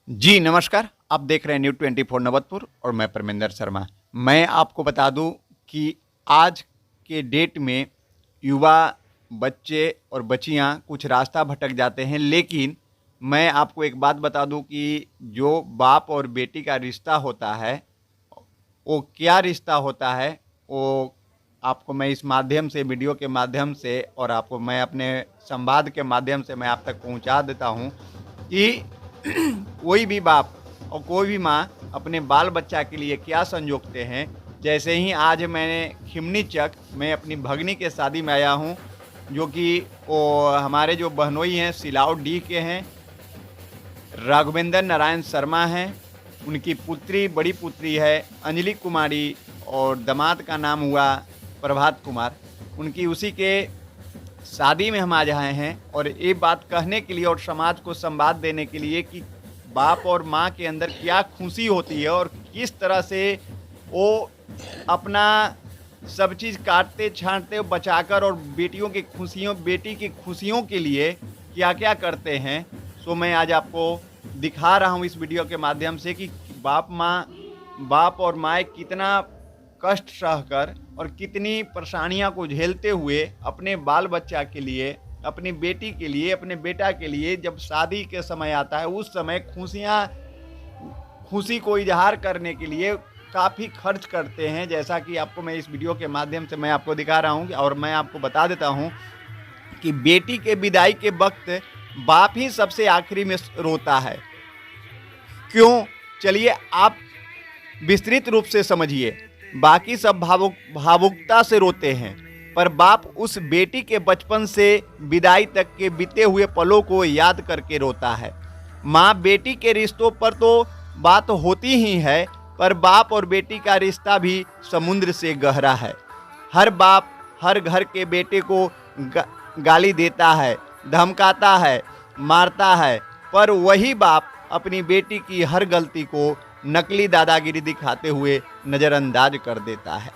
जी नमस्कार। आप देख रहे हैं न्यूज़ 24 नवतपुर और मैं परमेंद्र शर्मा। मैं आपको बता दूं कि आज के डेट में युवा बच्चे और बच्चियां कुछ रास्ता भटक जाते हैं, लेकिन मैं आपको एक बात बता दूं कि जो बाप और बेटी का रिश्ता होता है, वो क्या रिश्ता होता है, वो आपको मैं इस माध्यम से, वीडियो के माध्यम से और आपको मैं अपने संवाद के माध्यम से मैं आप तक पहुंचा देता हूं कि कोई भी बाप और कोई भी माँ अपने बाल बच्चा के लिए क्या संजोगते हैं। जैसे ही आज मैंने खिमनी चक में अपनी भगनी के शादी में आया हूँ, जो कि वो हमारे जो बहनोई हैं सिलाव डी के हैं, राघवेंद्र नारायण शर्मा हैं। उनकी पुत्री, बड़ी पुत्री है अंजलि कुमारी और दामाद का नाम हुआ प्रभात कुमार। उनकी उसी के शादी में हम आज आए हैं और ये बात कहने के लिए और समाज को संवाद देने के लिए कि बाप और माँ के अंदर क्या खुशी होती है और किस तरह से वो अपना सब चीज़ काटते छांटते बचाकर और बेटी की खुशियों के लिए क्या क्या करते हैं। सो मैं आज आपको दिखा रहा हूँ इस वीडियो के माध्यम से कि बाप और माँ कितना कष्ट सहकर और कितनी परेशानियां को झेलते हुए अपने बाल बच्चा के लिए, अपनी बेटी के लिए, अपने बेटा के लिए जब शादी के समय आता है उस समय खुशी को इजहार करने के लिए काफ़ी खर्च करते हैं। जैसा कि आपको मैं इस वीडियो के माध्यम से मैं आपको दिखा रहा हूँ और मैं आपको बता देता हूँ कि बेटी के विदाई के वक्त बाप ही सबसे आखिरी में रोता है। क्यों? चलिए आप विस्तृत रूप से समझिए। बाकी सब भावुकता से रोते हैं, पर बाप उस बेटी के बचपन से विदाई तक के बीते हुए पलों को याद करके रोता है। माँ बेटी के रिश्तों पर तो बात होती ही है, पर बाप और बेटी का रिश्ता भी समुद्र से गहरा है। हर बाप हर घर के बेटे को गाली देता है, धमकाता है, मारता है, पर वही बाप अपनी बेटी की हर गलती को नकली दादागिरी दिखाते हुए नज़रअंदाज कर देता है।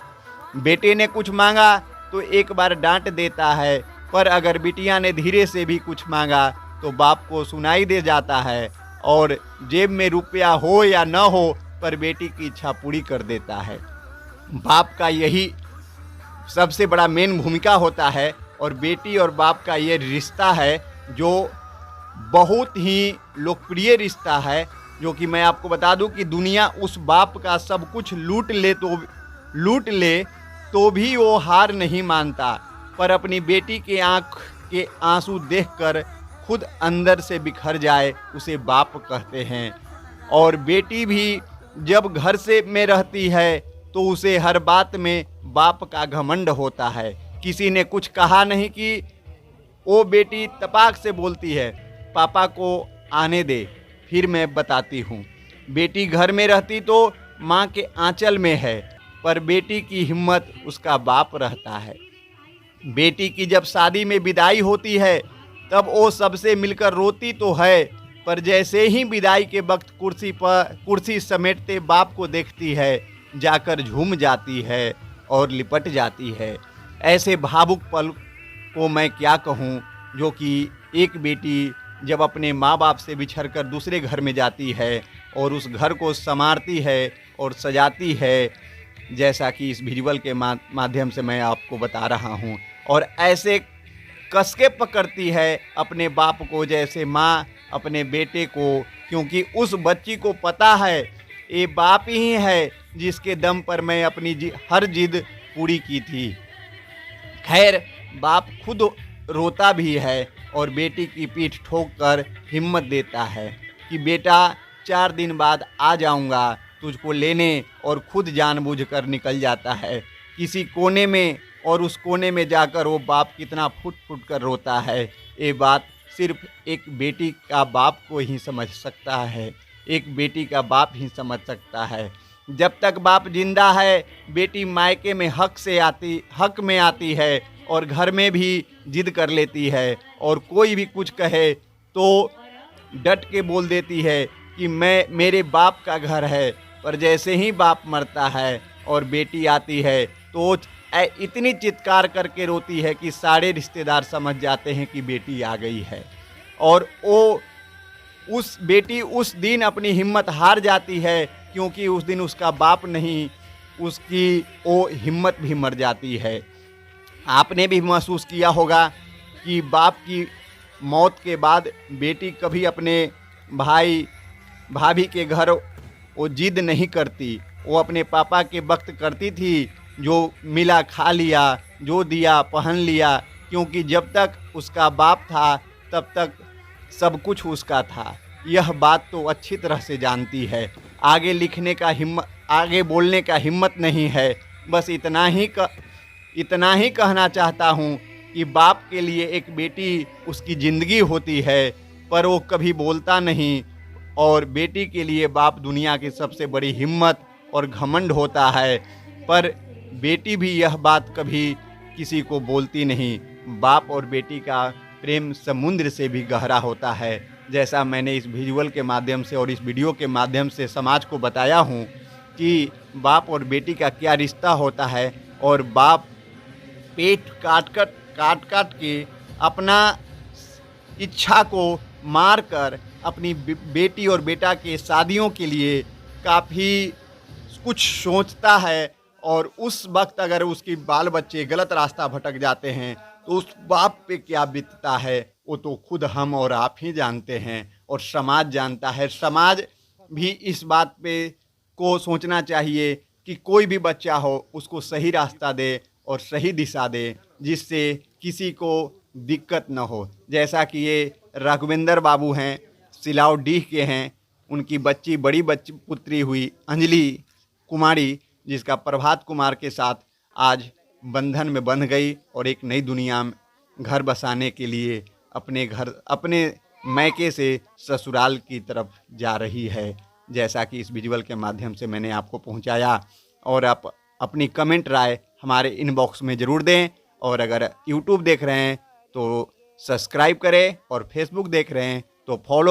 बेटे ने कुछ मांगा तो एक बार डांट देता है, पर अगर बिटिया ने धीरे से भी कुछ मांगा तो बाप को सुनाई दे जाता है और जेब में रुपया हो या न हो पर बेटी की इच्छा पूरी कर देता है। बाप का यही सबसे बड़ा मेन भूमिका होता है और बेटी और बाप का ये रिश्ता है जो बहुत ही लोकप्रिय रिश्ता है, जो कि मैं आपको बता दूं कि दुनिया उस बाप का सब कुछ लूट ले तो भी वो हार नहीं मानता, पर अपनी बेटी के आंख के आंसू देखकर खुद अंदर से बिखर जाए उसे बाप कहते हैं। और बेटी भी जब घर से में रहती है तो उसे हर बात में बाप का घमंड होता है। किसी ने कुछ कहा नहीं कि वो बेटी तपाक से बोलती है, पापा को आने दे फिर मैं बताती हूँ। बेटी घर में रहती तो माँ के आंचल में है, पर बेटी की हिम्मत उसका बाप रहता है। बेटी की जब शादी में विदाई होती है तब वो सबसे मिलकर रोती तो है, पर जैसे ही विदाई के वक्त कुर्सी समेटते बाप को देखती है जाकर झूम जाती है और लिपट जाती है। ऐसे भावुक पल को मैं क्या कहूँ, जो कि एक बेटी जब अपने माँ बाप से बिछड़कर दूसरे घर में जाती है और उस घर को संवारती है और सजाती है, जैसा कि इस विजुअल के माध्यम से मैं आपको बता रहा हूँ, और ऐसे कसके पकड़ती है अपने बाप को जैसे माँ अपने बेटे को, क्योंकि उस बच्ची को पता है ये बाप ही है जिसके दम पर मैं अपनी हर जिद पूरी की थी। खैर, बाप खुद रोता भी है और बेटी की पीठ ठोक कर हिम्मत देता है कि बेटा 4 दिन बाद आ जाऊंगा तुझको लेने, और खुद जानबूझकर निकल जाता है किसी कोने में, और उस कोने में जाकर वो बाप कितना फुट फुट कर रोता है। ये बात सिर्फ एक बेटी का बाप को ही समझ सकता है, एक बेटी का बाप ही समझ सकता है। जब तक बाप जिंदा है बेटी मायके में हक में आती है और घर में भी जिद कर लेती है, और कोई भी कुछ कहे तो डट के बोल देती है कि मेरे बाप का घर है। पर जैसे ही बाप मरता है और बेटी आती है तो इतनी चित्कार करके रोती है कि सारे रिश्तेदार समझ जाते हैं कि बेटी आ गई है, और उस बेटी उस दिन अपनी हिम्मत हार जाती है, क्योंकि उस दिन उसका बाप नहीं, उसकी वो हिम्मत भी मर जाती है। आपने भी महसूस किया होगा कि बाप की मौत के बाद बेटी कभी अपने भाई भाभी के घर वो जिद नहीं करती, वो अपने पापा के वक्त करती थी, जो मिला खा लिया, जो दिया पहन लिया, क्योंकि जब तक उसका बाप था तब तक सब कुछ उसका था। यह बात तो अच्छी तरह से जानती है। आगे लिखने का आगे बोलने का हिम्मत नहीं है। बस इतना ही कहना चाहता हूँ कि बाप के लिए एक बेटी उसकी ज़िंदगी होती है, पर वो कभी बोलता नहीं, और बेटी के लिए बाप दुनिया की सबसे बड़ी हिम्मत और घमंड होता है, पर बेटी भी यह बात कभी किसी को बोलती नहीं। बाप और बेटी का प्रेम समुद्र से भी गहरा होता है। जैसा मैंने इस विजुअल के माध्यम से और इस वीडियो के माध्यम से समाज को बताया हूँ कि बाप और बेटी का क्या रिश्ता होता है, और बाप पेट काट के अपना इच्छा को मार कर अपनी बेटी और बेटा के शादियों के लिए काफ़ी कुछ सोचता है, और उस वक्त अगर उसकी बाल बच्चे गलत रास्ता भटक जाते हैं तो उस बाप पे क्या बीतता है वो तो खुद हम और आप ही जानते हैं, और समाज जानता है। समाज भी इस बात पे को सोचना चाहिए कि कोई भी बच्चा हो उसको सही रास्ता दे और सही दिशा दे, जिससे किसी को दिक्कत न हो। जैसा कि ये राघवेंद्र बाबू हैं, सिलावडीह के हैं, उनकी बड़ी पुत्री हुई अंजलि कुमारी, जिसका प्रभात कुमार के साथ आज बंधन में बंध गई और एक नई दुनिया में घर बसाने के लिए अपने मैके से ससुराल की तरफ जा रही है। जैसा कि इस विजुअल के माध्यम से मैंने आपको पहुंचाया, और आप अपनी कमेंट राय हमारे इनबॉक्स में ज़रूर दें, और अगर यूट्यूब देख रहे हैं तो सब्सक्राइब करें, और फेसबुक देख रहे हैं तो फॉलो